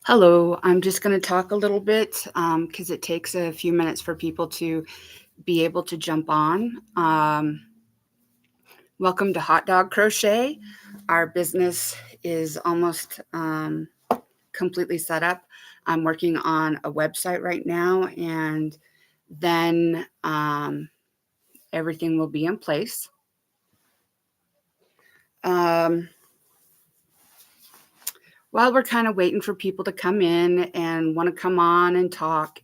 Hello, I'm just going to talk a little bit because it takes a few minutes for people to be able to jump on. Welcome to Hot Dog Crochet. Our business is almost completely set up. I'm working on a website right now, and then everything will be in place. Um, while we're kind of waiting for people to come in and want to come on and talk,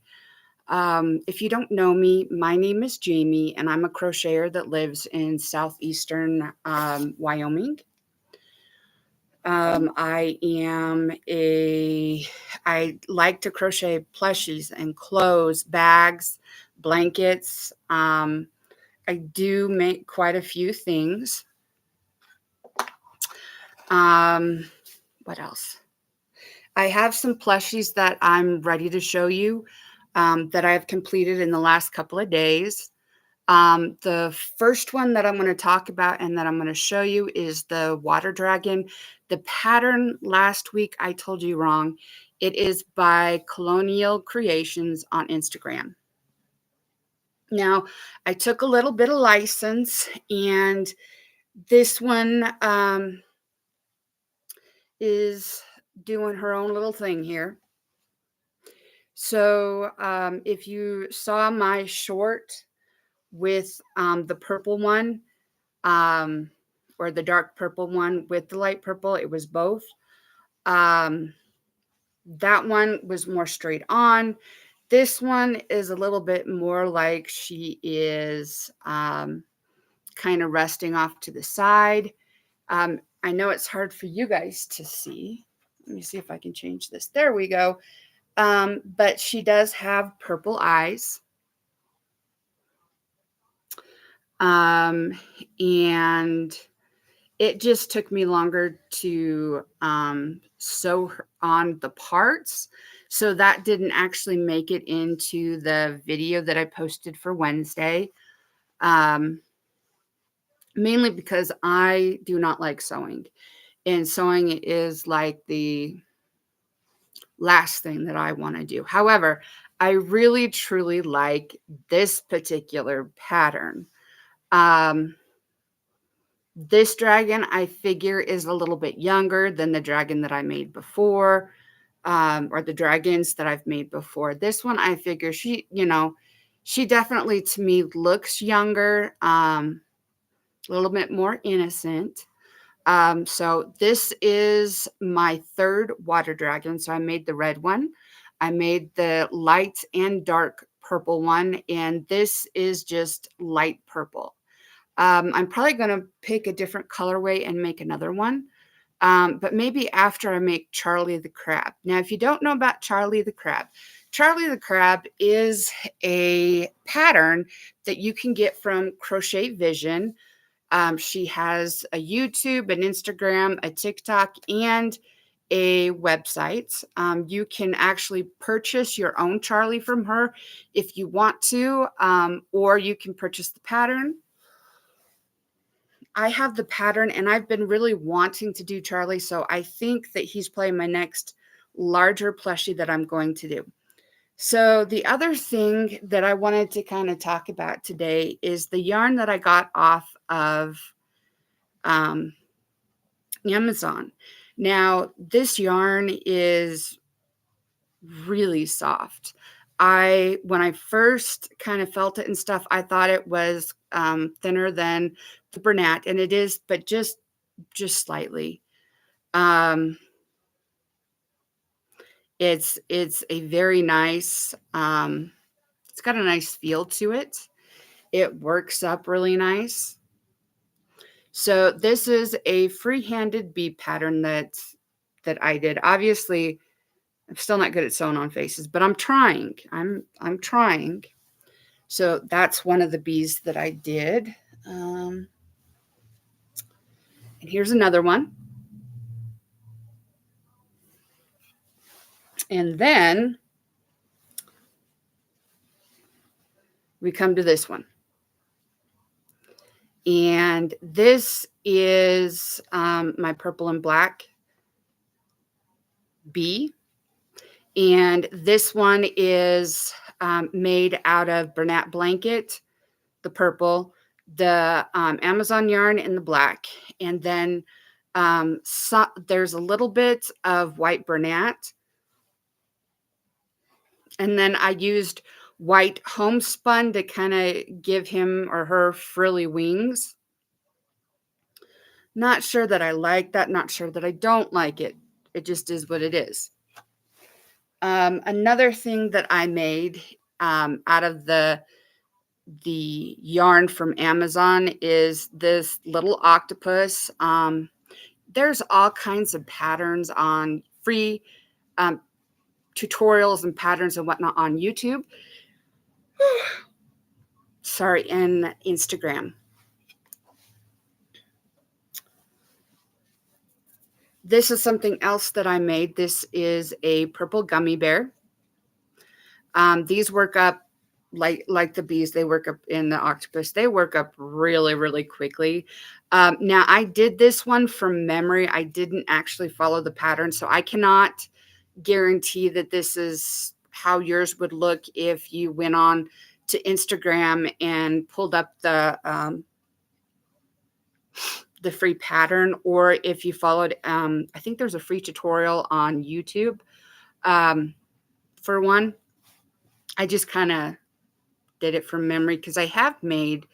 if you don't know me, my name is Jamie, and I'm a crocheter that lives in southeastern Wyoming. I like to crochet plushies and clothes, bags, blankets. I do make quite a few things. What else? I have some plushies that I'm ready to show you that I've completed in the last couple of days. The first one that I'm going to talk about and that I'm going to show you is the water dragon. The pattern last week, I told you wrong. It is by Colonial Creations on Instagram. Now, I took a little bit of license, and this one is doing her own little thing here. So if you saw my short with the purple one, or the dark purple one with the light purple, it was both. That one was more straight on. This one is a little bit more like she is kind of resting off to the side. I know it's hard for you guys to see. Let me see if I can change this. There we go. But she does have purple eyes. And it just took me longer to sew on the parts. So that didn't actually make it into the video that I posted for Wednesday. Mainly because I do not like sewing. And sewing is like the last thing that I want to do. However, I really truly like this particular pattern. This dragon, I figure, is a little bit younger than the dragon that I made before, or the dragons that I've made before. This one, I figure she definitely to me looks younger, a little bit more innocent. So this is my third water dragon. So I made the red one, I made the light and dark purple one, and this is just light purple. I'm probably going to pick a different colorway and make another one. But maybe after I make Charlie the Crab. Now, if you don't know about Charlie the Crab is a pattern that you can get from Crochet Vision. She has a YouTube, an Instagram, a TikTok, and a website. You can actually purchase your own Charlie from her if you want to, or you can purchase the pattern. I have the pattern, and I've been really wanting to do Charlie, so I think that he's probably my next larger plushie that I'm going to do. So the other thing that I wanted to kind of talk about today is the yarn that I got off of Amazon. Now, this yarn is really soft. When I first kind of felt it and stuff, I thought it was thinner than the Bernat, and it is, but just slightly. It's a very nice. It's got a nice feel to it. It works up really nice. So this is a free-handed bead pattern that I did. Obviously, I'm still not good at sewing on faces, but I'm trying. I'm trying. So that's one of the beads that I did. And here's another one. And then we come to this one. And this is my purple and black bee. And this one is made out of Bernat blanket, the purple, the Amazon yarn in the black, and then there's a little bit of white Bernat, and then I used white homespun to kind of give him or her frilly wings. Not sure that I like that, not sure that I don't like it. It just is what it is. Another thing that I made out of the yarn from Amazon is this little octopus. There's all kinds of patterns on free tutorials and patterns and whatnot on YouTube. Sorry, and Instagram. This is something else that I made. This is a purple gummy bear. These work up like the bees. They work up in the octopus. They work up really, really quickly. Now, I did this one from memory. I didn't actually follow the pattern, so I cannot guarantee that this is how yours would look if you went on to Instagram and pulled up the free pattern, or if you followed, I think there's a free tutorial on YouTube for one. I just kind of did it from memory because I have made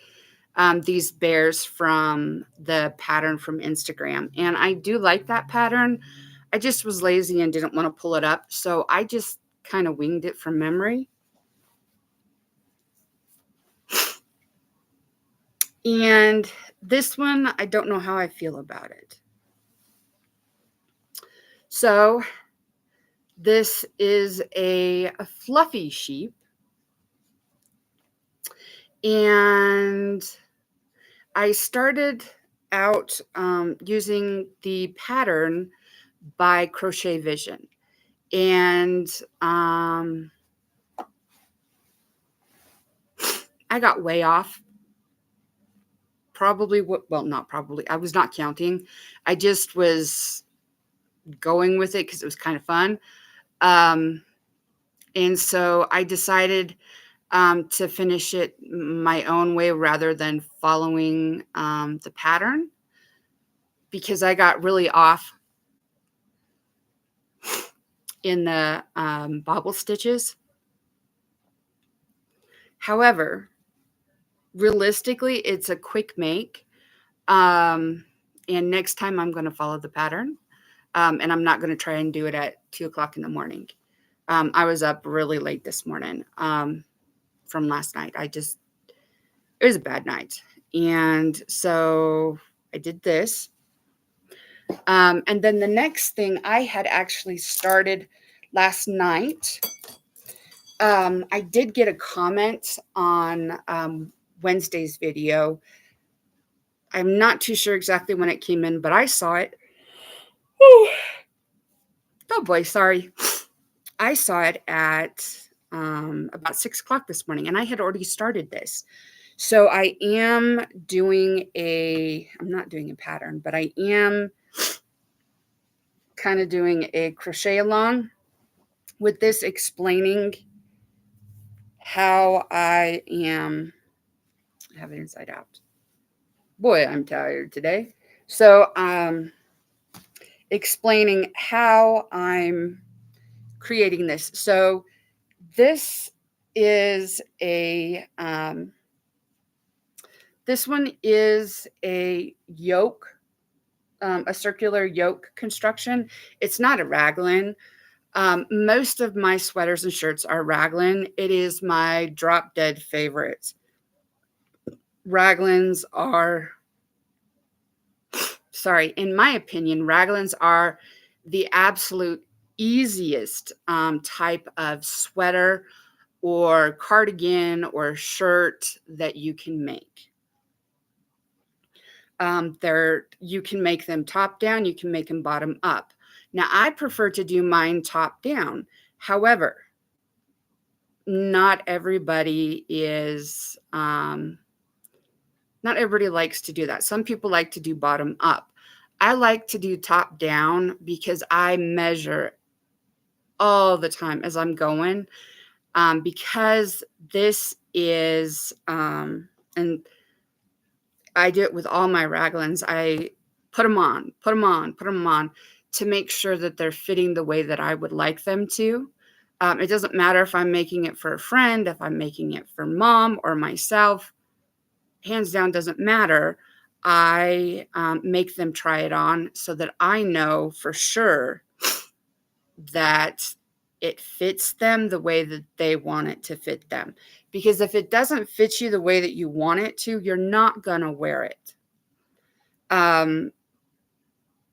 these bears from the pattern from Instagram, and I do like that pattern. I just was lazy and didn't want to pull it up, so I just kind of winged it from memory. And this one, I don't know how I feel about it. So this is a fluffy sheep. And I started out using the pattern by Crochet Vision. And I got way off. Probably, well, not probably. I was not counting. I just was going with it because it was kind of fun. And so I decided to finish it my own way rather than following the pattern, because I got really off in the bobble stitches. However, realistically, it's a quick make. And next time I'm going to follow the pattern. And I'm not going to try and do it at 2 o'clock in the morning. I was up really late this morning from last night. It was a bad night. And so I did this. And then the next thing I had actually started last night. I did get a comment on Wednesday's video. I'm not too sure exactly when it came in, but I saw it. Oh boy, sorry. I saw it at about 6 o'clock this morning, and I had already started this. So I am doing I'm not doing a pattern, but I am kind of doing a crochet along with this, explaining how I have it inside out. Boy, I'm tired today. So explaining how I'm creating this. So this is this one is a yoke, a circular yoke construction. It's not a raglan. Most of my sweaters and shirts are raglan. It is my drop dead favorite. Raglans are, sorry, in my opinion, raglans are the absolute easiest type of sweater or cardigan or shirt that you can make. You can make them top down, you can make them bottom up. Now, I prefer to do mine top down. However, not everybody likes to do that. Some people like to do bottom up. I like to do top down because I measure all the time as I'm going, because this is, and I do it with all my raglans. I put them on, put them on, put them on to make sure that they're fitting the way that I would like them to. It doesn't matter if I'm making it for a friend, if I'm making it for mom or myself, hands down doesn't matter. I make them try it on so that I know for sure that it fits them the way that they want it to fit them. Because if it doesn't fit you the way that you want it to, you're not going to wear it.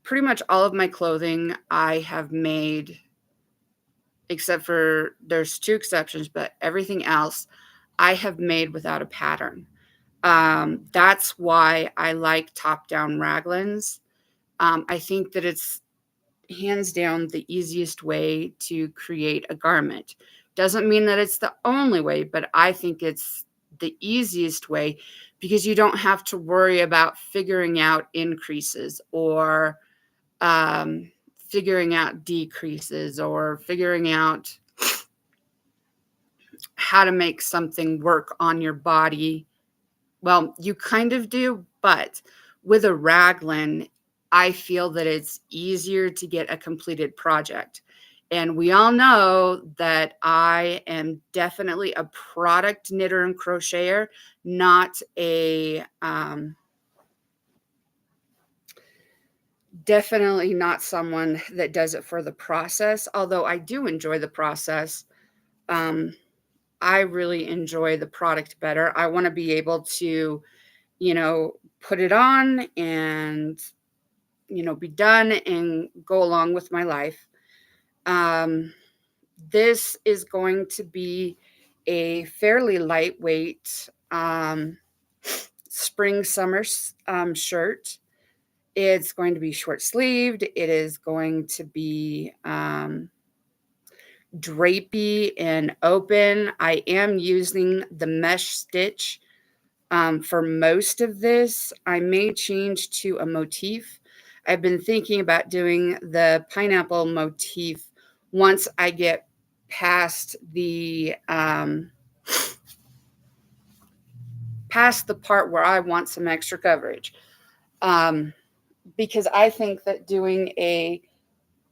Pretty much all of my clothing I have made, except for there's 2 exceptions, but everything else I have made without a pattern. That's why I like top-down raglans. I think that it's hands down the easiest way to create a garment. Doesn't mean that it's the only way, but I think it's the easiest way because you don't have to worry about figuring out increases or figuring out decreases or figuring out how to make something work on your body. Well, you kind of do, but with a raglan, I feel that it's easier to get a completed project. And we all know that I am definitely a product knitter and crocheter, not a definitely not someone that does it for the process, although I do enjoy the process. I really enjoy the product better. I want to be able to, put it on and, be done and go along with my life. This is going to be a fairly lightweight spring summer shirt. It's going to be short sleeved. It is going to be drapey and open. I am using the mesh stitch for most of this. I may change to a motif. I've been thinking about doing the pineapple motif once I get past the part where I want some extra coverage. Because I think that doing a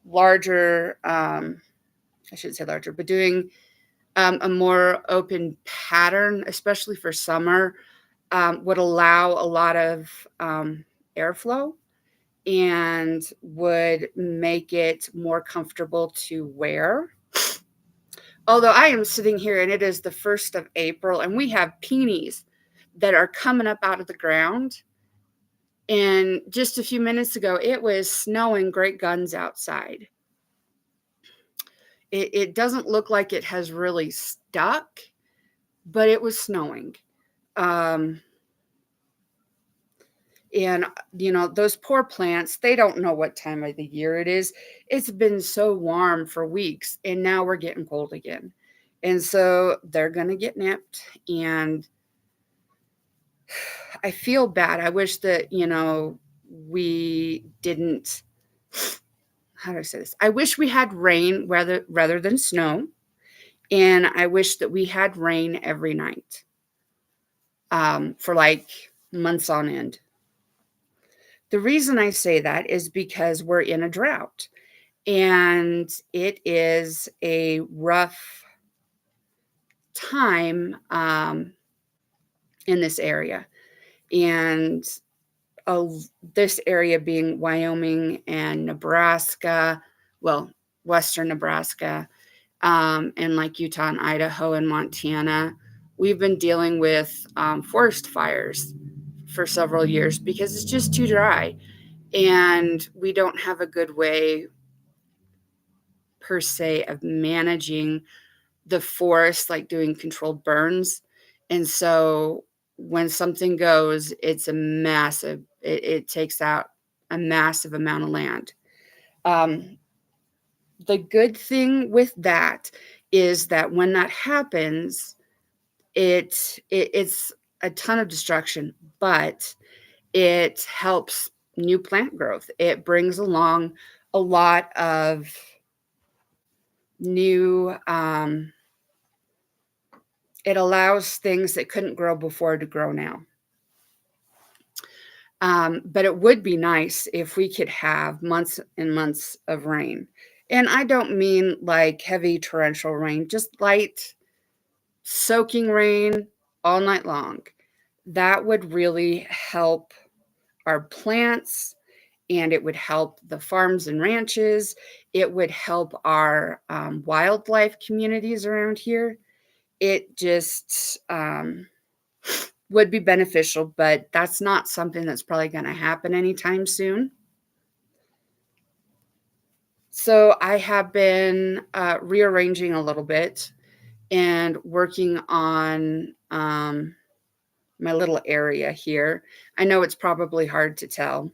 larger, I shouldn't say larger, but doing a more open pattern, especially for summer, would allow a lot of airflow and would make it more comfortable to wear. Although I am sitting here and it is the 1st of April and we have peonies that are coming up out of the ground. And just a few minutes ago, it was snowing great guns outside. It doesn't look like it has really stuck, but it was snowing. And, those poor plants, they don't know what time of the year it is. It's been so warm for weeks, and now we're getting cold again. And so they're going to get nipped, and I feel bad. I wish that, we didn't, how do I say this? I wish we had rain rather than snow. And I wish that we had rain every night for like months on end. The reason I say that is because we're in a drought and it is a rough time in this area. And this area being Wyoming and Nebraska, well, western Nebraska, and like Utah and Idaho and Montana, we've been dealing with forest fires for several years because it's just too dry. And we don't have a good way, per se, of managing the forest, like doing controlled burns. And so when something goes, it's a massive, it takes out a massive amount of land. The good thing with that is that when that happens, it's a ton of destruction, but it helps new plant growth. It brings along a lot of new, it allows things that couldn't grow before to grow now. But it would be nice if we could have months and months of rain. And I don't mean like heavy torrential rain, just light soaking rain all night long. That would really help our plants, and it would help the farms and ranches. It would help our wildlife communities around here. It just would be beneficial, but that's not something that's probably going to happen anytime soon. So I have been rearranging a little bit and working on my little area here. I know it's probably hard to tell.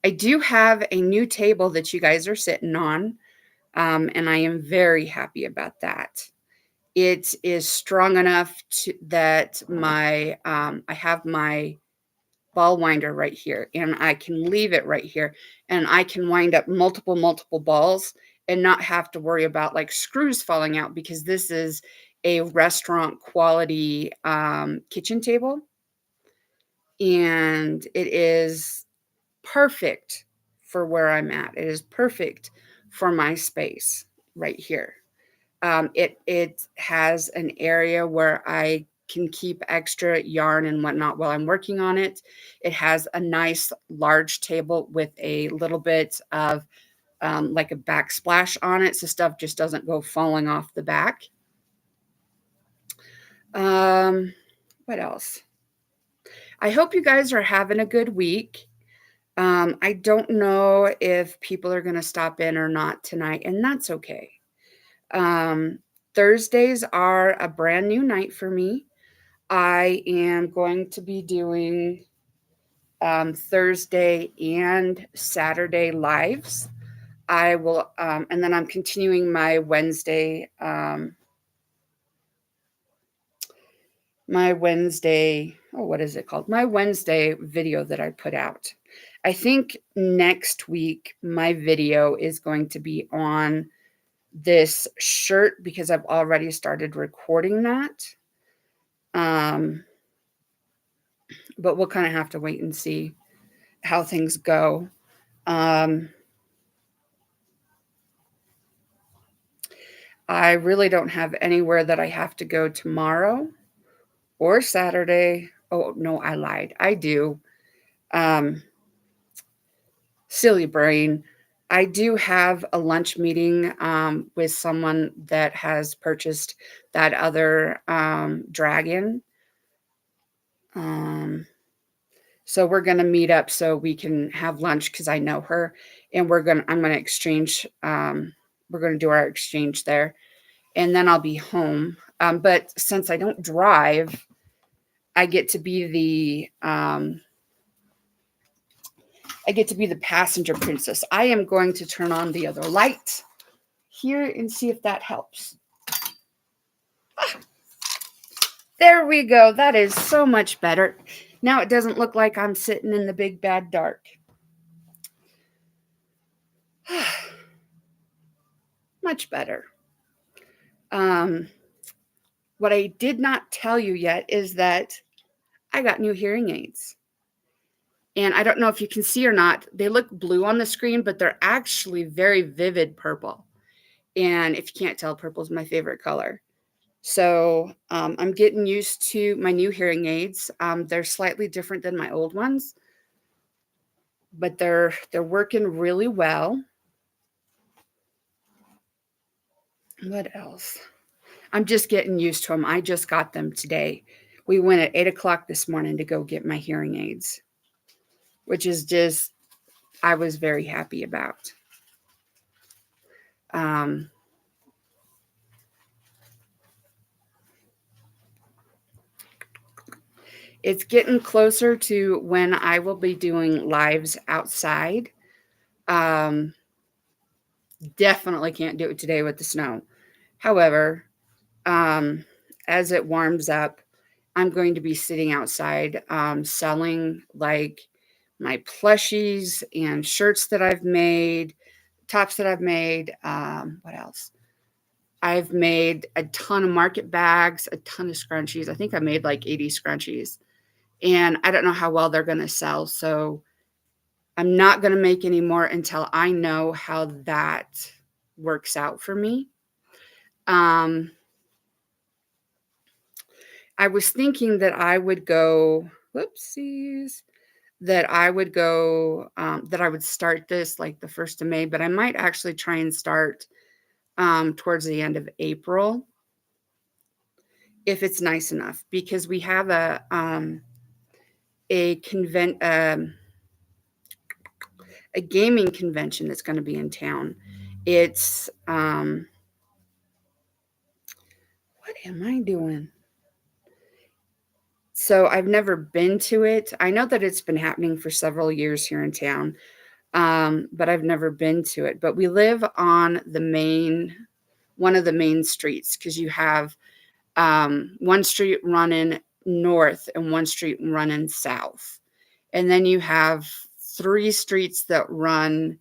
I do have a new table that you guys are sitting on, and I am very happy about that. It is strong enough that I have my ball winder right here, and I can leave it right here, and I can wind up multiple balls and not have to worry about like screws falling out, because this is a restaurant quality kitchen table, and it is perfect for where I'm at. It is perfect for my space right here. It has an area where I can keep extra yarn and whatnot while I'm working on it. It has a nice large table with a little bit of like a backsplash on it, so stuff just doesn't go falling off the back. What else? I hope you guys are having a good week. I don't know if people are going to stop in or not tonight, and that's okay. Thursdays are a brand new night for me. I am going to be doing Thursday and Saturday lives. I will, and then I'm continuing my Wednesday, what is it called? My Wednesday video that I put out. I think next week my video is going to be on this shirt because I've already started recording that. But we'll kind of have to wait and see how things go. I really don't have anywhere that I have to go tomorrow or Saturday. Oh, no, I lied. I do. Silly brain. I do have a lunch meeting with someone that has purchased that other dragon. So we're going to meet up so we can have lunch because I know her, and I'm going to exchange. We're going to do our exchange there, and then I'll be home. But since I don't drive, I get to be the passenger princess. I am going to turn on the other light here and see if that helps. There we go. That is so much better. Now it doesn't look like I'm sitting in the big bad dark. Much better. What I did not tell you yet is that I got new hearing aids. And I don't know if you can see or not. They look blue on the screen, but they're actually very vivid purple. And if you can't tell, purple is my favorite color. So I'm getting used to my new hearing aids. They're slightly different than my old ones, but they're working really well. What else? I'm just getting used to them. I just got them today. We went at 8 o'clock this morning to go get my hearing aids, which is just, I was very happy about. It's getting closer to when I will be doing lives outside. Definitely can't do it today with the snow. However, as it warms up, I'm going to be sitting outside selling like my plushies and shirts that I've made, tops that I've made. What else? I've made a ton of market bags, a ton of scrunchies. I think I made like 80 scrunchies. And I don't know how well they're going to sell. So I'm not going to make any more until I know how that works out for me. I was thinking that I would go, whoopsies, that I would go, that I would start this like the 1st of May, but I might actually try and start towards the end of April if it's nice enough, because we have a gaming convention that's going to be in town. It's what am I doing? So I've never been to it. I know that it's been happening for several years here in town, but I've never been to it. But we live on one of the main streets, because you have one street running north and one street running south. And then you have 3 streets that run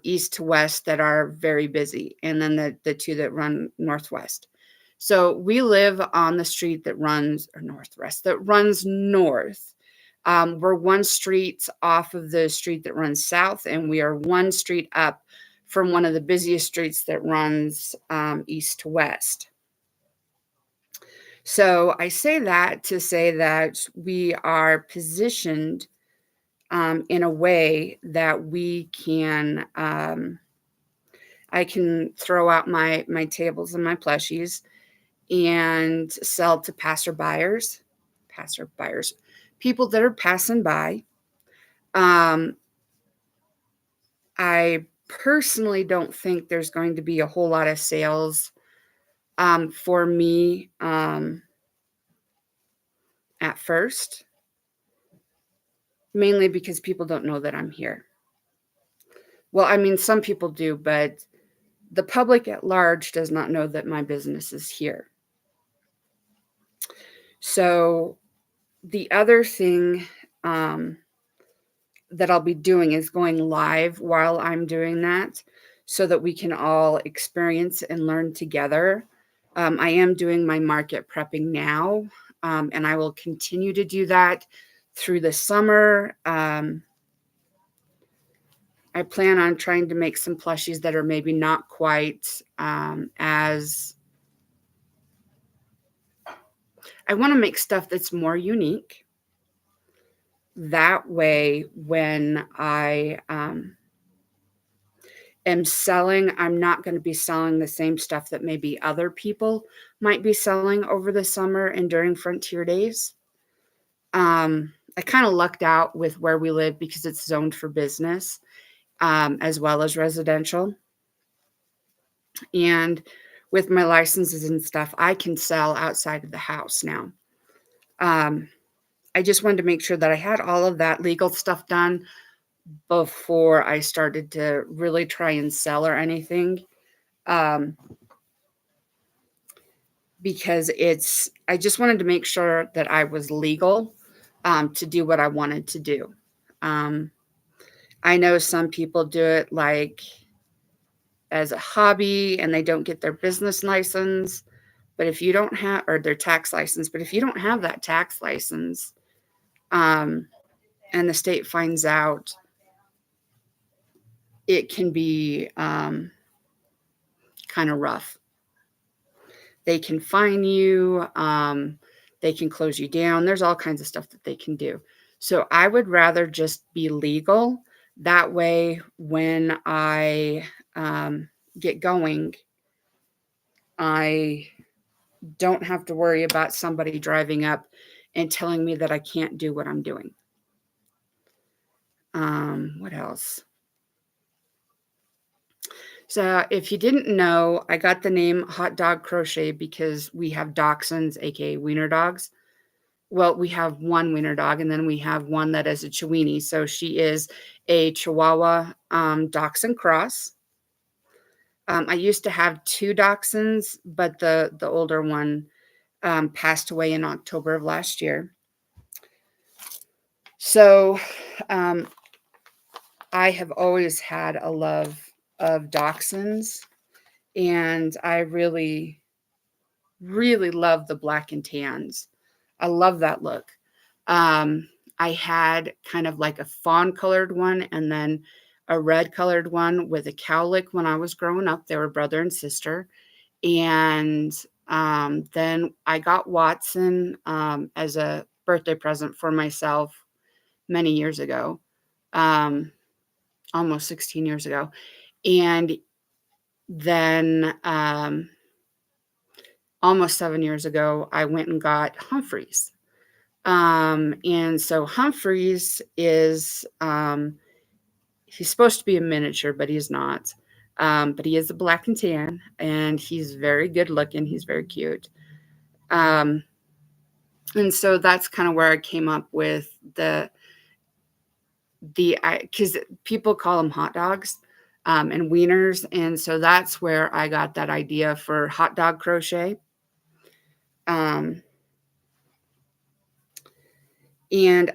east to west that are very busy, and then the 2 that run northwest. So we live on the street that runs, or northwest, that runs north. We're 1 street off of the street that runs south, and we are 1 street up from one of the busiest streets that runs east to west. So I say that to say that we are positioned in a way that we can, I can throw out my tables and my plushies and sell to passerbyers, people that are passing by. I personally don't think there's going to be a whole lot of sales for me at first, mainly because people don't know that I'm here. Well, I mean, some people do, but the public at large does not know that my business is here. So the other thing that I'll be doing is going live while I'm doing that, so that we can all experience and learn together. I am doing my market prepping now, and I will continue to do that through the summer. I plan on trying to make some plushies that are maybe not quite as... I want to make stuff that's more unique. That way, when I am selling, I'm not going to be selling the same stuff that maybe other people might be selling over the summer and during Frontier Days. I kind of lucked out with where we live because it's zoned for business as well as residential. And with my licenses and stuff, I can sell outside of the house now. I just wanted to make sure that I had all of that legal stuff done before I started to really try and sell or anything. Because I just wanted to make sure that I was legal to do what I wanted to do. I know some people do it like as a hobby and they don't get their business license, but if you don't have, or their tax license, but if you don't have that tax license, and the state finds out, it can be kind of rough. They can fine you. They can close you down. There's all kinds of stuff that they can do. So I would rather just be legal. That way, when I get going, I don't have to worry about somebody driving up and telling me that I can't do what I'm doing. What else? So if you didn't know, I got the name Hot Dog Crochet because we have dachshunds, aka wiener dogs. Well, we have one wiener dog, and then we have one that is a Chiweenie. So she is a Chihuahua dachshund cross. I used to have 2 dachshunds, but the older one passed away in October of last year. So I have always had a love of dachshunds, and I really, really love the black and tans. I love that look. I had kind of like a fawn colored one and then a red colored one with a cowlick when I was growing up. They were brother and sister. And then I got Watson as a birthday present for myself many years ago, um, almost 16 years ago. And then almost 7 years ago, I went and got Humphreys. And so Humphreys is, he's supposed to be a miniature, but he's not. But he is a black and tan, and he's very good looking. He's very cute. Um, and so that's kind of where I came up with because people call them hot dogs and wieners. And so that's where I got that idea for hot dog crochet. And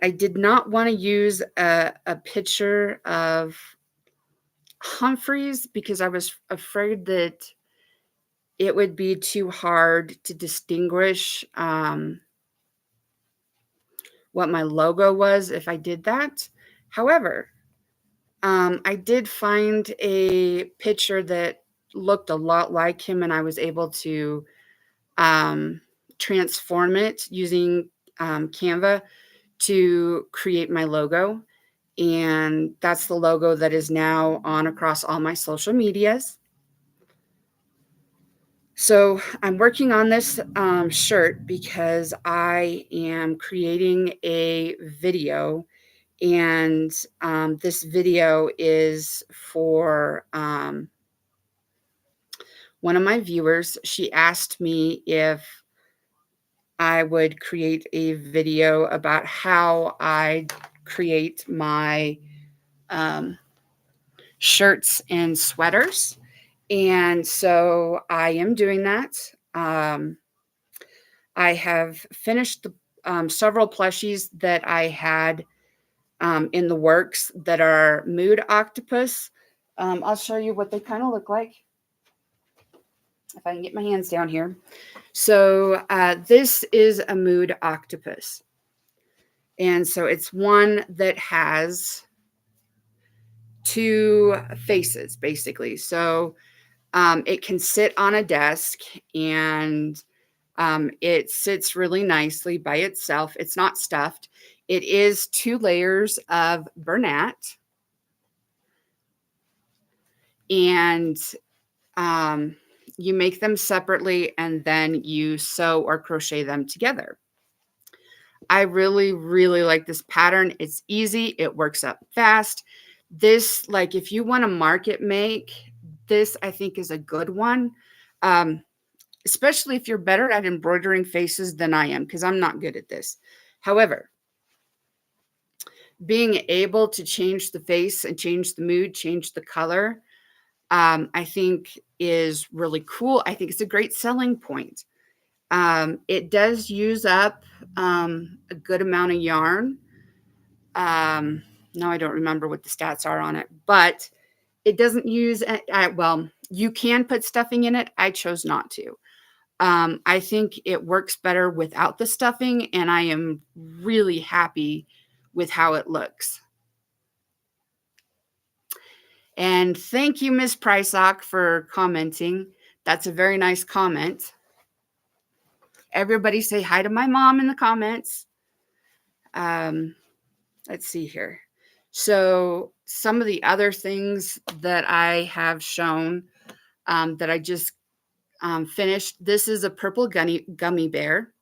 I did not want to use a picture of Humphreys because I was afraid that it would be too hard to distinguish what my logo was if I did that. However, I did find a picture that looked a lot like him, and I was able to transform it using Canva to create my logo. And that's the logo that is now on across all my social medias. So I'm working on this shirt because I am creating a video, and this video is for one of my viewers. She asked me if I would create a video about how I create my shirts and sweaters. And so I am doing that. I have finished the several plushies that I had in the works that are mood octopus. I'll show you what they kind of look like if I can get my hands down here. So this is a mood octopus. And so it's one that has two faces, basically. So it can sit on a desk, and it sits really nicely by itself. It's not stuffed. It is 2 layers of Bernat. And you make them separately, and then you sew or crochet them together. I really, really like this pattern. It's easy. It works up fast. This, like, if you want to market make, this I think is a good one. Especially if you're better at embroidering faces than I am, because I'm not good at this. However, being able to change the face and change the mood, change the color, I think is really cool. I think it's a great selling point. It does use up a good amount of yarn. Now I don't remember what the stats are on it, but it doesn't use, well, you can put stuffing in it. I chose not to. I think it works better without the stuffing, and I am really happy with how it looks. And thank you, Ms. Prysock, for commenting. That's a very nice comment. Everybody say hi to my mom in the comments. Let's see here. So some of the other things that I have shown that I just finished. This is a purple gummy bear.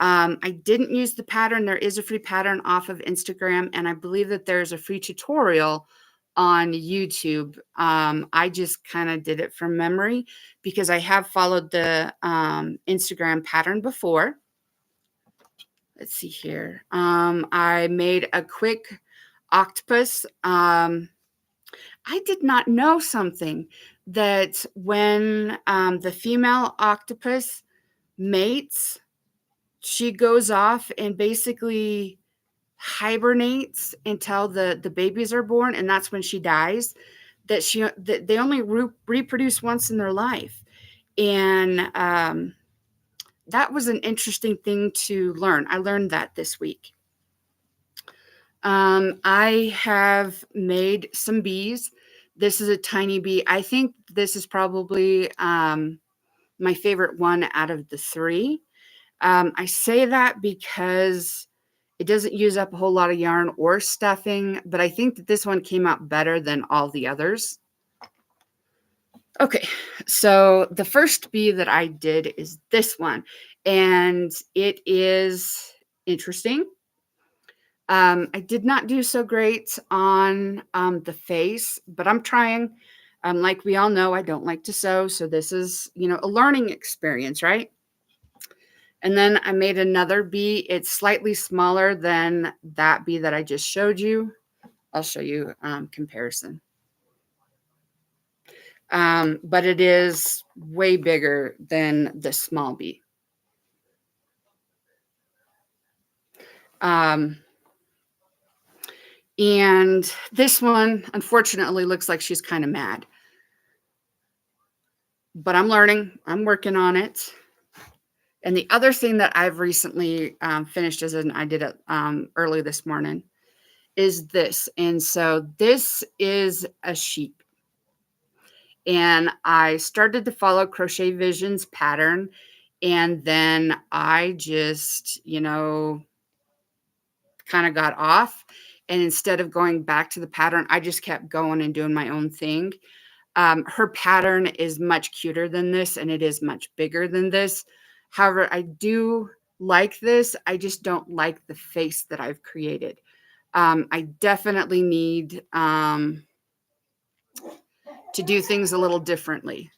I didn't use the pattern. There is a free pattern off of Instagram, and I believe that there's a free tutorial on YouTube. I just kind of did it from memory because I have followed the Instagram pattern before. Let's see here. I made a quick octopus. I did not know something, that when the female octopus mates, she goes off and basically hibernates until the babies are born, and that's when she dies. that they only reproduce once in their life. And that was an interesting thing to learn. I learned that this week. I have made some bees. This is a tiny bee. I think this is probably my favorite one out of the three. I say that because it doesn't use up a whole lot of yarn or stuffing, but I think that this one came out better than all the others. Okay, so the first bee that I did is this one, and it is interesting. I did not do so great on the face, but I'm trying. Like we all know, I don't like to sew, so this is, a learning experience, right? And then I made another bee. It's slightly smaller than that bee that I just showed you. I'll show you comparison. But it is way bigger than the small bee. And this one, unfortunately, looks like she's kind of mad. But I'm learning. I'm working on it. And the other thing that I've recently finished, I did it early this morning, is this. And so this is a sheep. And I started to follow Crochet Vision's pattern. And then I just, kind of got off. And instead of going back to the pattern, I just kept going and doing my own thing. Her pattern is much cuter than this, and it is much bigger than this. However, I do like this. I just don't like the face that I've created. I definitely need to do things a little differently.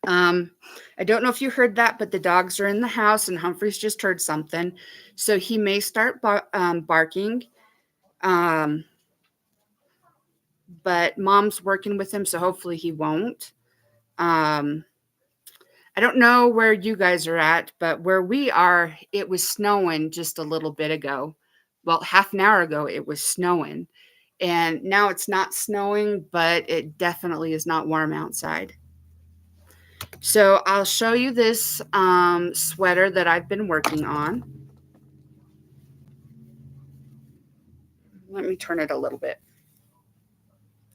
I don't know if you heard that, but the dogs are in the house, and Humphrey's just heard something. So he may start barking. But Mom's working with him, so hopefully he won't. I don't know where you guys are at, but where we are, it was snowing just a little bit ago. Well, half an hour ago, it was snowing. And now it's not snowing, but it definitely is not warm outside. So I'll show you this sweater that I've been working on. Let me turn it a little bit.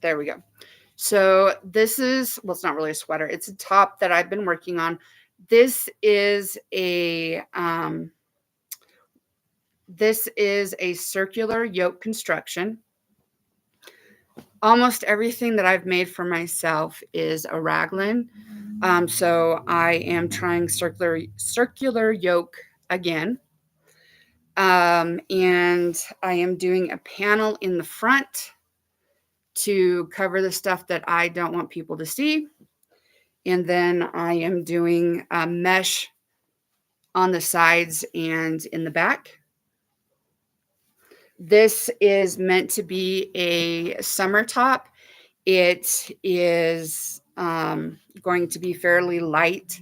There we go. So this is, well, it's not really a sweater. It's a top that I've been working on. This is a circular yoke construction. Almost everything that I've made for myself is a raglan. So I am trying circular yoke again. And I am doing a panel in the front to cover the stuff that I don't want people to see. And then I am doing a mesh on the sides and in the back. This is meant to be a summer top. It is going to be fairly light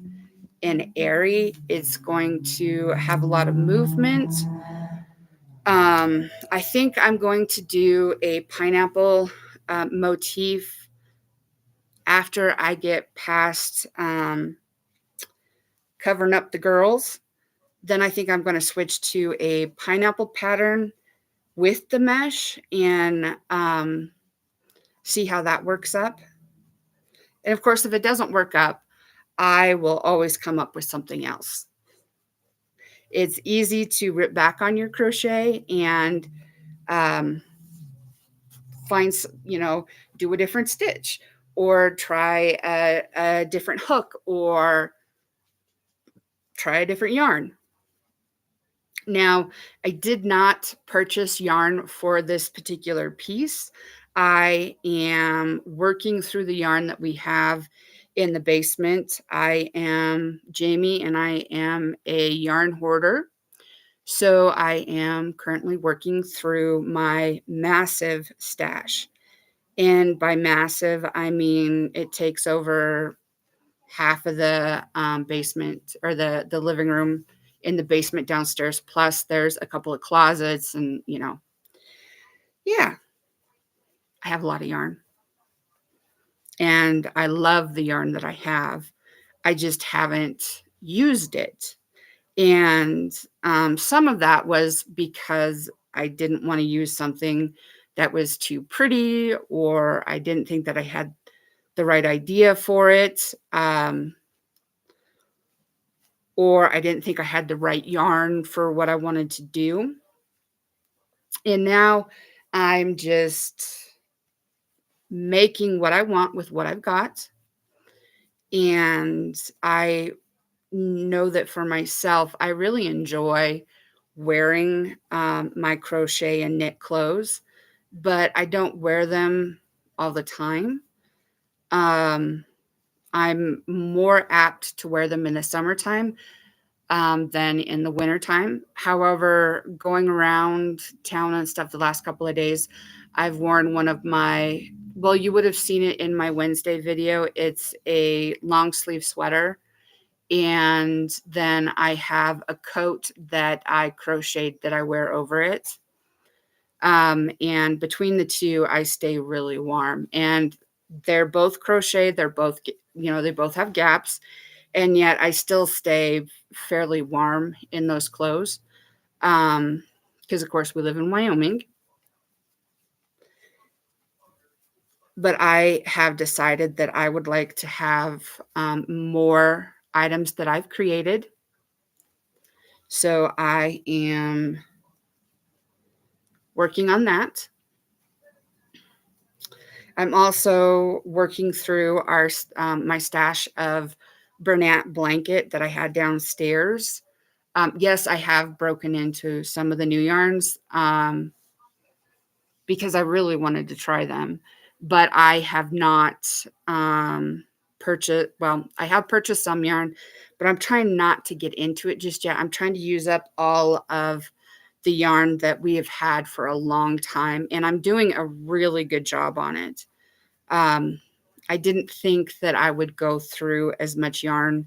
and airy. It's going to have a lot of movement. I think I'm going to do a pineapple motif after I get past covering up the girls. Then I think I'm going to switch to a pineapple pattern with the mesh and see how that works up. And of course, if it doesn't work up, I will always come up with something else. It's easy to rip back on your crochet and find, do a different stitch or try a different hook or try a different yarn. Now, I did not purchase yarn for this particular piece. I am working through the yarn that we have in the basement. I am Jamie and I am a yarn hoarder. So I am currently working through my massive stash. And by massive, I mean it takes over half of the basement or the living room in the basement downstairs. Plus there's a couple of closets and, yeah. I have a lot of yarn, and I love the yarn that I have. I just haven't used it. And some of that was because I didn't want to use something that was too pretty, or I didn't think that I had the right idea for it, or I didn't think I had the right yarn for what I wanted to do. And now I'm just making what I want with what I've got. And I know that for myself, I really enjoy wearing my crochet and knit clothes, but I don't wear them all the time. I'm more apt to wear them in the summertime than in the wintertime. However, going around town and stuff the last couple of days, I've worn one of my, well, you would have seen it in my Wednesday video. It's a long sleeve sweater. And then I have a coat that I crocheted that I wear over it. And between the two, I stay really warm. And they're both crochet. They're both, they both have gaps. And yet I still stay fairly warm in those clothes. Because, of course, we live in Wyoming. But I have decided that I would like to have more items that I've created. So I am working on that. I'm also working through my stash of Bernat blanket that I had downstairs. Yes, I have broken into some of the new yarns because I really wanted to try them, but I have not purchased. Well, I have purchased some yarn, but I'm trying not to get into it just yet. I'm trying to use up all of the yarn that we have had for a long time, and I'm doing a really good job on it. I didn't think that I would go through as much yarn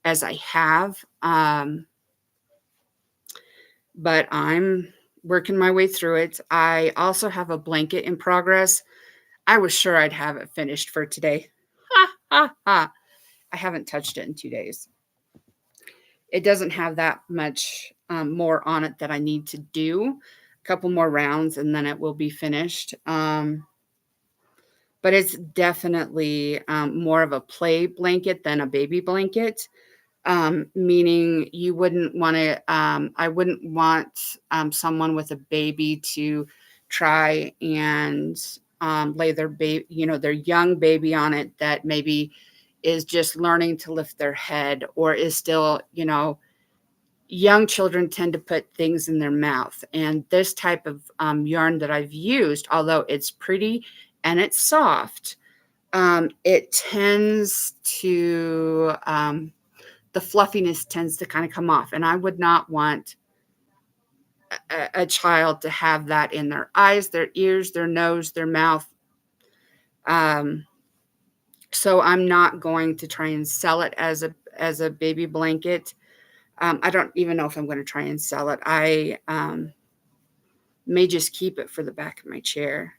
as I have, but I'm working my way through it. I also have a blanket in progress. I was sure I'd have it finished for today. Ha, ha, ha. I haven't touched it in 2 days. It doesn't have that much more on it that I need to do. A couple more rounds and then it will be finished. But it's definitely more of a play blanket than a baby blanket. Meaning you wouldn't want to, I wouldn't want someone with a baby to try and lay their baby, their young baby on it that maybe is just learning to lift their head or is still, young children tend to put things in their mouth. And this type of yarn that I've used, although it's pretty and it's soft, it tends to, the fluffiness tends to kind of come off. And I would not want a child to have that in their eyes, their ears, their nose, their mouth. So I'm not going to try and sell it as a baby blanket. I don't even know if I'm going to try and sell it. I may just keep it for the back of my chair.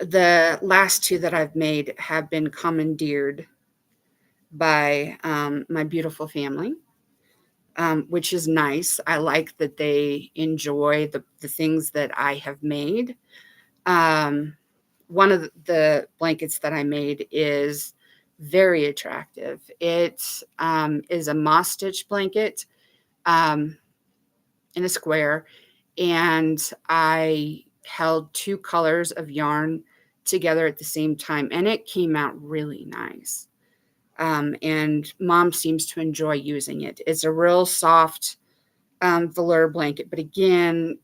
The last two that I've made have been commandeered by my beautiful family, which is nice. I like that they enjoy the things that I have made. One of the blankets that I made is very attractive. It is a moss stitch blanket in a square, and I held 2 colors of yarn together at the same time, and it came out really nice. And Mom seems to enjoy using it. It's a real soft velour blanket, but again,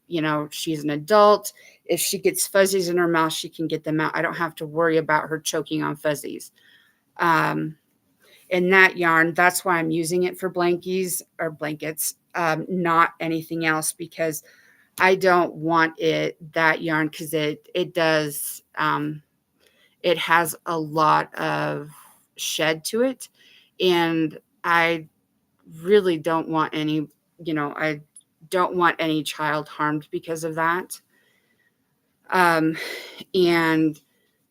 she's an adult. If she gets fuzzies in her mouth, she can get them out. I don't have to worry about her choking on fuzzies. And that yarn, that's why I'm using it for blankies or blankets, not anything else, because I don't want that yarn, because it does, it has a lot of shed to it. And I really don't want I don't want any child harmed because of that. And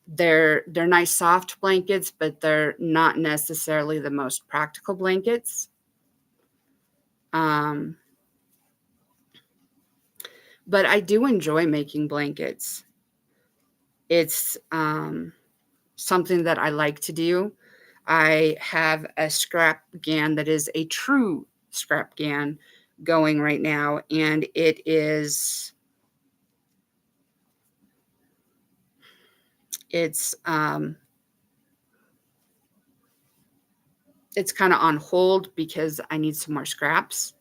they're nice soft blankets, but they're not necessarily the most practical blankets. But I do enjoy making blankets. It's something that I like to do. I have a scrap GAN that is a true scrap GAN going right now, and it's kind of on hold because I need some more scraps.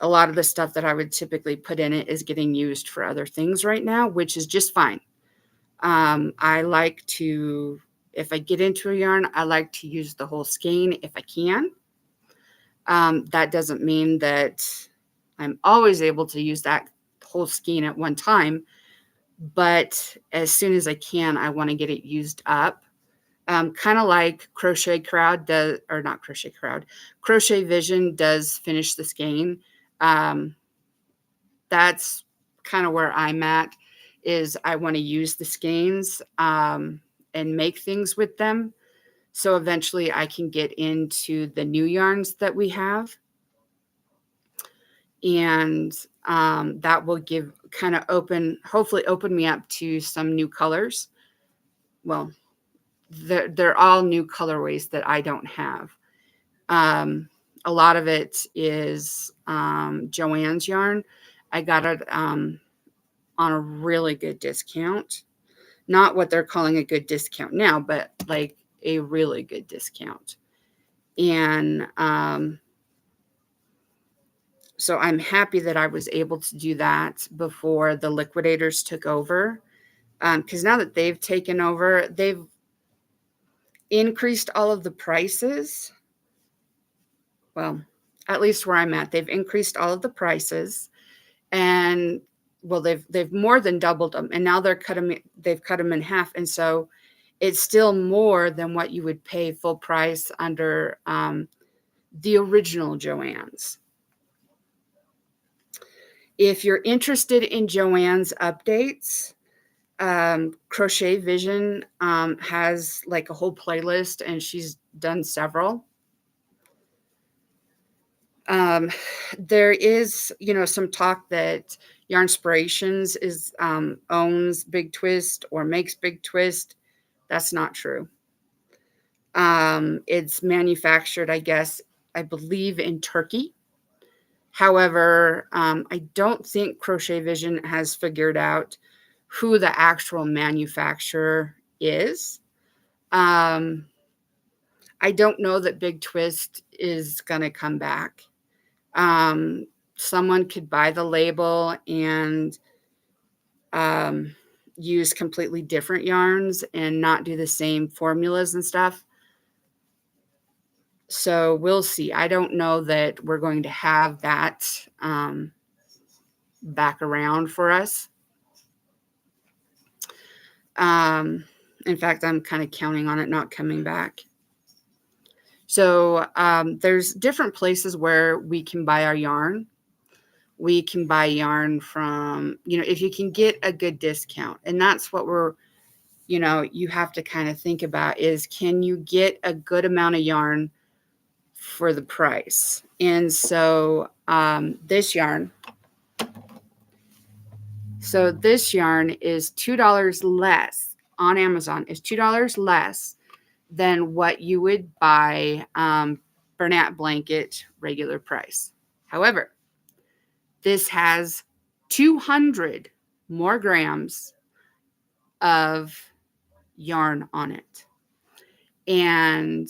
A lot of the stuff that I would typically put in it is getting used for other things right now, which is just fine. I like to, if I get into a yarn, I like to use the whole skein if I can. That doesn't mean that I'm always able to use that whole skein at one time, but as soon as I can, I want to get it used up. Kind of like Crochet Crowd does, or not Crochet Crowd, Crochet Vision does finish the skein. That's kind of where I'm at, is I want to use the skeins and make things with them. So eventually I can get into the new yarns that we have. And that will give kind of hopefully open me up to some new colors. Well, they're all new colorways that I don't have. A lot of it is Joanne's yarn. I got it on a really good discount. Not what they're calling a good discount now, but like a really good discount. And so I'm happy that I was able to do that before the liquidators took over. Because now that they've taken over, they've increased all of the prices. Well, at least where I'm at, they've increased all of the prices, and well, they've more than doubled them, and now they've cut them in half, and so it's still more than what you would pay full price under the original Joann's. If you're interested in Joanne's updates, Crochet Vision has like a whole playlist, and she's done several. There is, some talk that Yarnspirations owns Big Twist or makes Big Twist. That's not true. It's manufactured, I believe, in Turkey. However, I don't think Crochet Vision has figured out who the actual manufacturer is. I don't know that Big Twist is going to come back. Someone could buy the label and use completely different yarns and not do the same formulas and stuff. So we'll see. I don't know that we're going to have that back around for us. In fact, I'm kind of counting on it not coming back. So there's different places where we can buy our yarn. We can buy yarn from, if you can get a good discount. And that's what you have to kind of think about is, can you get a good amount of yarn for the price? And so this yarn is $2 less on Amazon, is $2 less than what you would buy Bernat blanket regular price. However, this has 200 more grams of yarn on it. And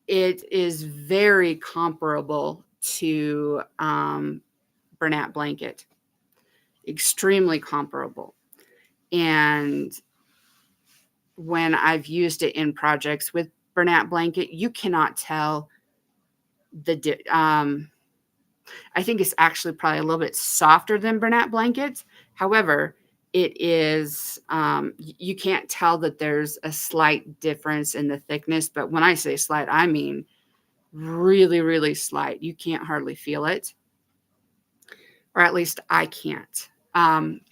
it is very comparable to Bernat blanket. Extremely comparable. And when I've used it in projects with Bernat blanket, you cannot tell I think it's actually probably a little bit softer than Bernat blankets. However, it is, you can't tell that there's a slight difference in the thickness. But when I say slight, I mean really, really slight. You can't hardly feel it. Or at least I can't.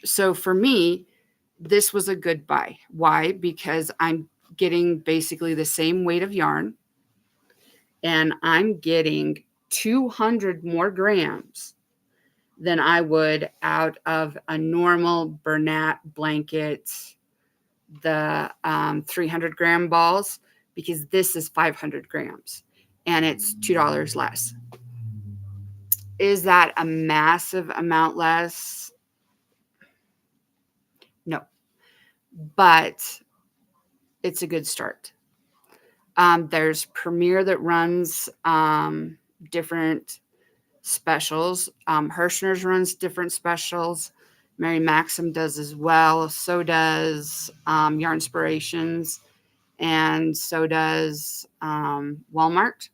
So for me, this was a good buy. Why? Because I'm getting basically the same weight of yarn, and I'm getting 200 more grams than I would out of a normal Bernat blanket, the 300-gram balls, because this is 500 grams and it's $2 less. Is that a massive amount less? No, but it's a good start. There's Premier that runs different specials. Hirschner's runs different specials. Mary Maxim does as well. So does Yarn Inspirations, and so does Walmart,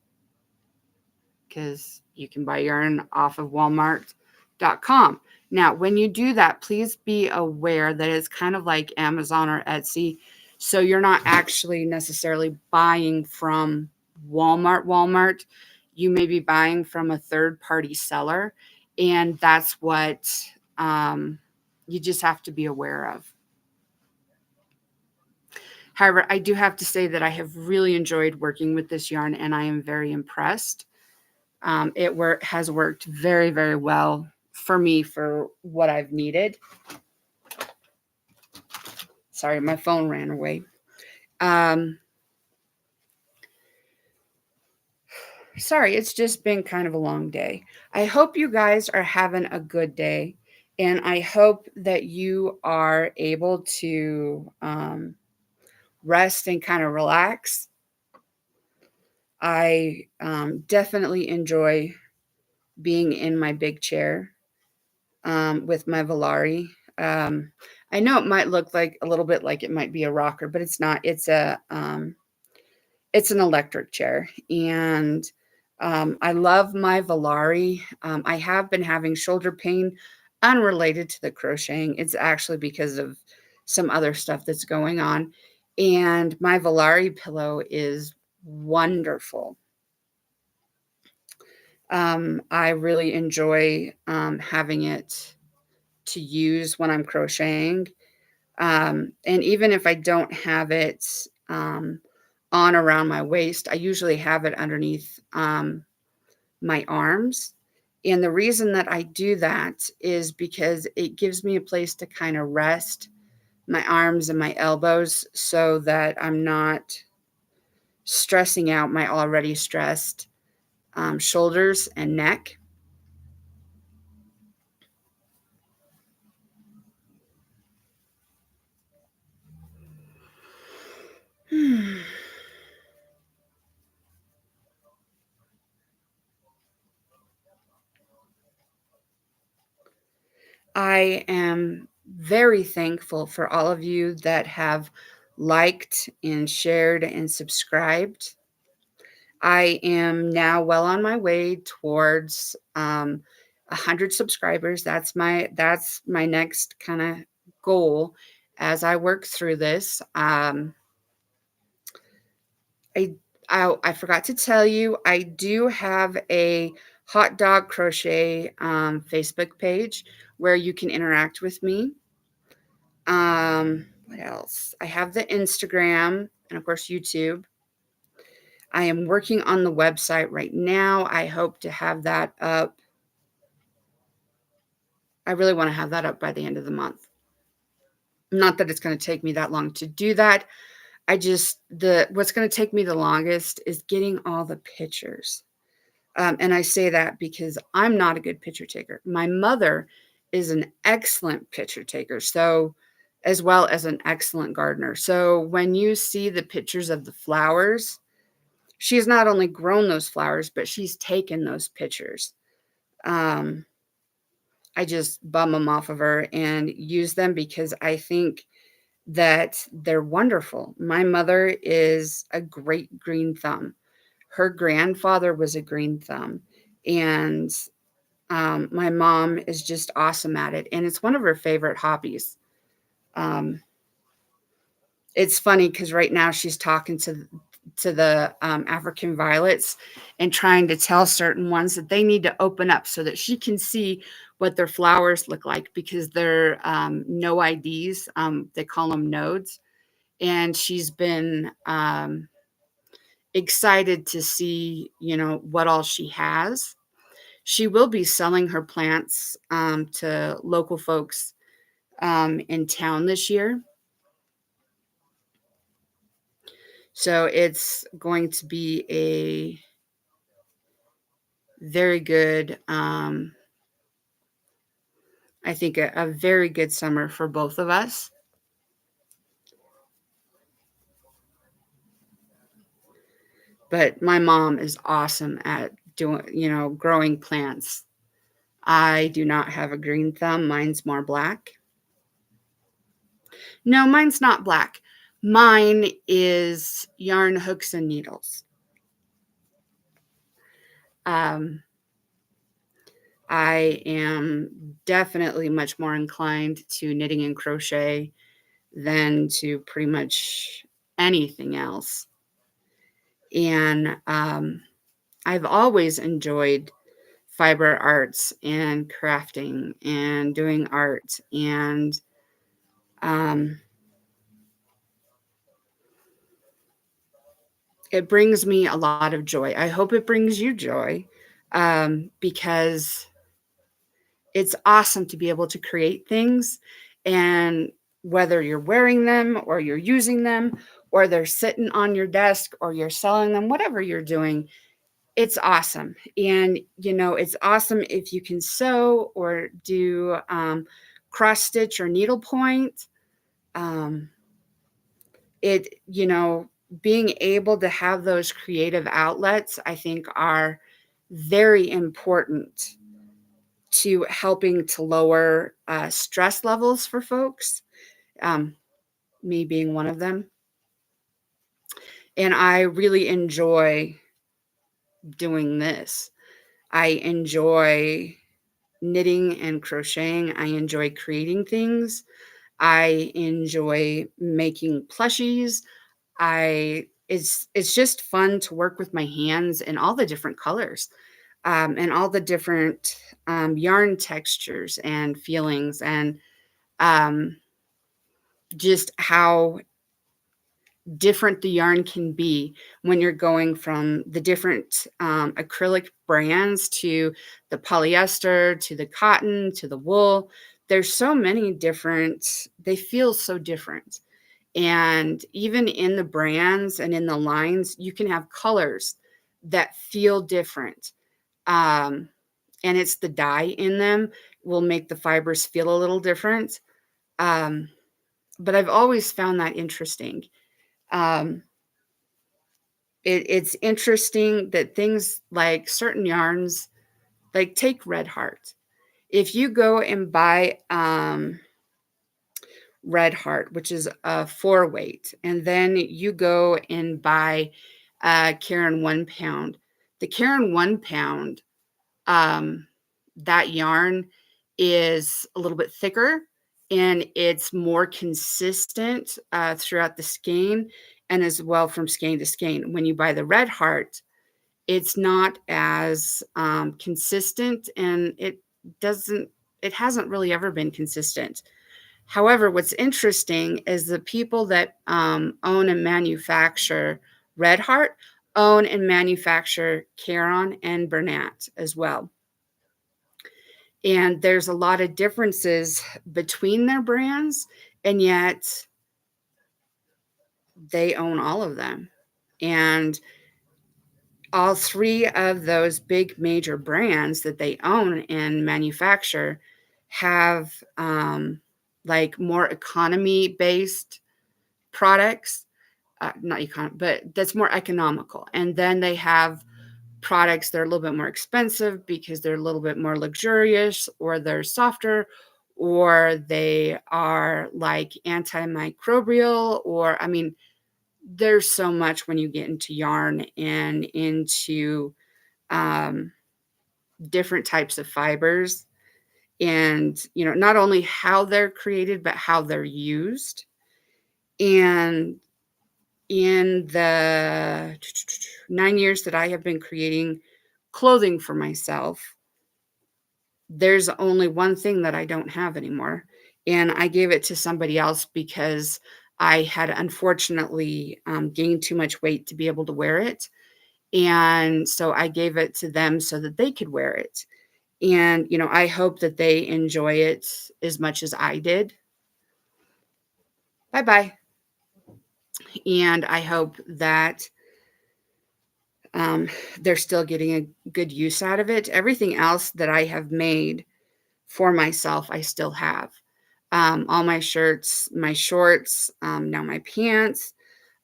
because you can buy yarn off of Walmart.com. Now, when you do that, please be aware that it's kind of like Amazon or Etsy. So you're not actually necessarily buying from Walmart. You may be buying from a third-party seller, and that's what you just have to be aware of. However, I do have to say that I have really enjoyed working with this yarn, and I am very impressed. It has worked very, very well for me for what I've needed. Sorry, my phone ran away. Sorry, it's just been kind of a long day. I hope you guys are having a good day, and I hope that you are able to rest and kind of relax. I definitely enjoy being in my big chair with my Volare. I know it might look like a little bit like it might be a rocker, but it's not. It's an electric chair, and I love my Volare. I have been having shoulder pain unrelated to the crocheting. It's actually because of some other stuff that's going on, and my Volare pillow is wonderful. I really enjoy having it to use when I'm crocheting. And even if I don't have it on around my waist, I usually have it underneath my arms. And the reason that I do that is because it gives me a place to kind of rest my arms and my elbows so that I'm not stressing out my already stressed shoulders and neck. I am very thankful for all of you that have liked and shared and subscribed. I am now well on my way towards 100 subscribers. That's my next kind of goal as I work through this. I forgot to tell you, I do have a hot dog crochet Facebook page where you can interact with me. What else? I have the Instagram and of course YouTube. I am working on the website right now. I hope to have that up. I really want to have that up by the end of the month. Not that it's going to take me that long to do that. What's going to take me the longest is getting all the pictures. And I say that because I'm not a good picture taker. My mother is an excellent picture taker, so as well as an excellent gardener. So when you see the pictures of the flowers, she's not only grown those flowers, but she's taken those pictures. I just bum them off of her and use them because I think that they're wonderful. My mother is a great green thumb. Her grandfather was a green thumb, and my mom is just awesome at it, and it's one of her favorite hobbies. It's funny because right now she's talking to the African violets and trying to tell certain ones that they need to open up so that she can see what their flowers look like because they're no IDs. They call them nodes. And she's been excited to see, what all she has. She will be selling her plants to local folks in town this year. So it's going to be a very good, I think, a very good summer for both of us. But my mom is awesome at doing, growing plants. I do not have a green thumb. Mine's more black. No, mine's not black. Mine is yarn, hooks, and needles. I am definitely much more inclined to knitting and crochet than to pretty much anything else. And I've always enjoyed fiber arts and crafting and doing art. And it brings me a lot of joy. I hope it brings you joy because it's awesome to be able to create things. And whether you're wearing them or you're using them or they're sitting on your desk or you're selling them, whatever you're doing, it's awesome. And, it's awesome if you can sew or do cross stitch or needlepoint. Being able to have those creative outlets, I think, are very important to helping to lower stress levels for folks, me being one of them. And I really enjoy doing this. I enjoy knitting and crocheting. I enjoy creating things. I enjoy making plushies. It's just fun to work with my hands in all the different colors. And all the different yarn textures and feelings, and just how different the yarn can be when you're going from the different acrylic brands to the polyester, to the cotton, to the wool. There's so many different, they feel so different. And even in the brands and in the lines, you can have colors that feel different. And it's the dye in them will make the fibers feel a little different. But I've always found that interesting. It's interesting that things like certain yarns, like take Red Heart. If you go and buy Red Heart, which is a 4-weight, and then you go and buy Caron 1 pound, the Caron 1 pound, that yarn is a little bit thicker and it's more consistent throughout the skein and as well from skein to skein. When you buy the Red Heart, it's not as consistent, and it hasn't really ever been consistent. However, what's interesting is the people that own and manufacture Red Heart own and manufacture Caron and Bernat as well. And there's a lot of differences between their brands, and yet they own all of them. And all 3 of those big major brands that they own and manufacture have like more economy-based products, not econ, but that's more economical. And then they have products that are a little bit more expensive because they're a little bit more luxurious, or they're softer, or they are like antimicrobial, or there's so much when you get into yarn and into different types of fibers, and not only how they're created but how they're used. And in the 9 years that I have been creating clothing for myself, there's only one thing that I don't have anymore. And I gave it to somebody else because I had unfortunately gained too much weight to be able to wear it. And so I gave it to them so that they could wear it. And, I hope that they enjoy it as much as I did. Bye bye. And I hope that they're still getting a good use out of it. Everything else that I have made for myself, I still have. All my shirts, my shorts, now my pants.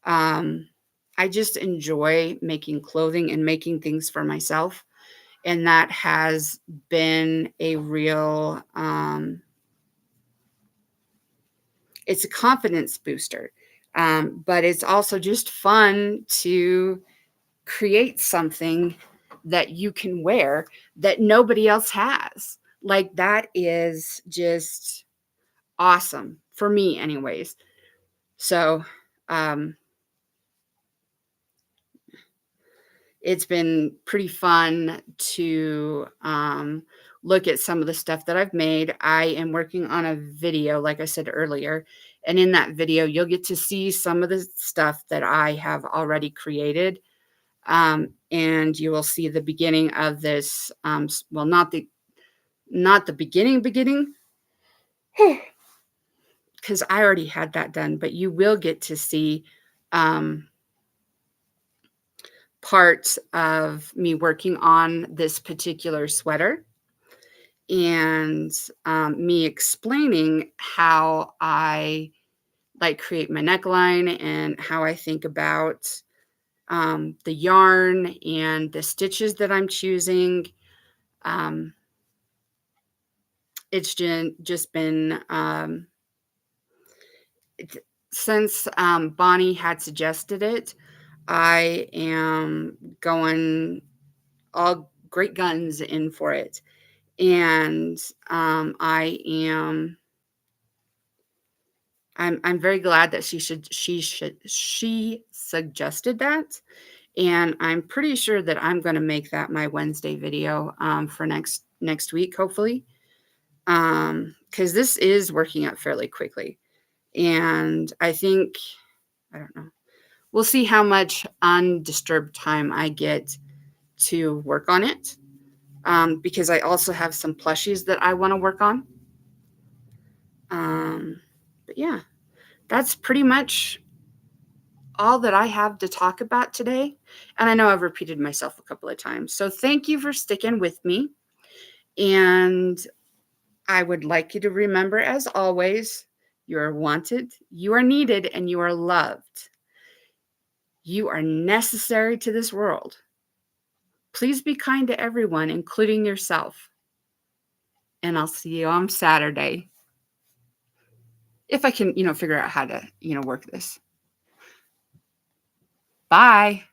I just enjoy making clothing and making things for myself. And that has been a real, it's a confidence booster. But it's also just fun to create something that you can wear that nobody else has. Like, that is just awesome for me anyways. So, it's been pretty fun to look at some of the stuff that I've made. I am working on a video, like I said earlier, and in that video, you'll get to see some of the stuff that I have already created. And you will see the beginning of this. Well, not the beginning, because I already had that done, but you will get to see parts of me working on this particular sweater, and me explaining how I create my neckline and how I think about the yarn and the stitches that I'm choosing. It's just been since Bonnie had suggested it, I am going all great guns in for it. And I'm very glad that she suggested that. And I'm pretty sure that I'm going to make that my Wednesday video for next week, hopefully. Because this is working out fairly quickly. And I think, I don't know, we'll see how much undisturbed time I get to work on it. Because I also have some plushies that I want to work on. But yeah, that's pretty much all that I have to talk about today. And I know I've repeated myself a couple of times. So thank you for sticking with me. And I would like you to remember, as always, you are wanted, you are needed, and you are loved. You are necessary to this world. Please be kind to everyone, including yourself. And I'll see you on Saturday. If I can, figure out how to, work this. Bye.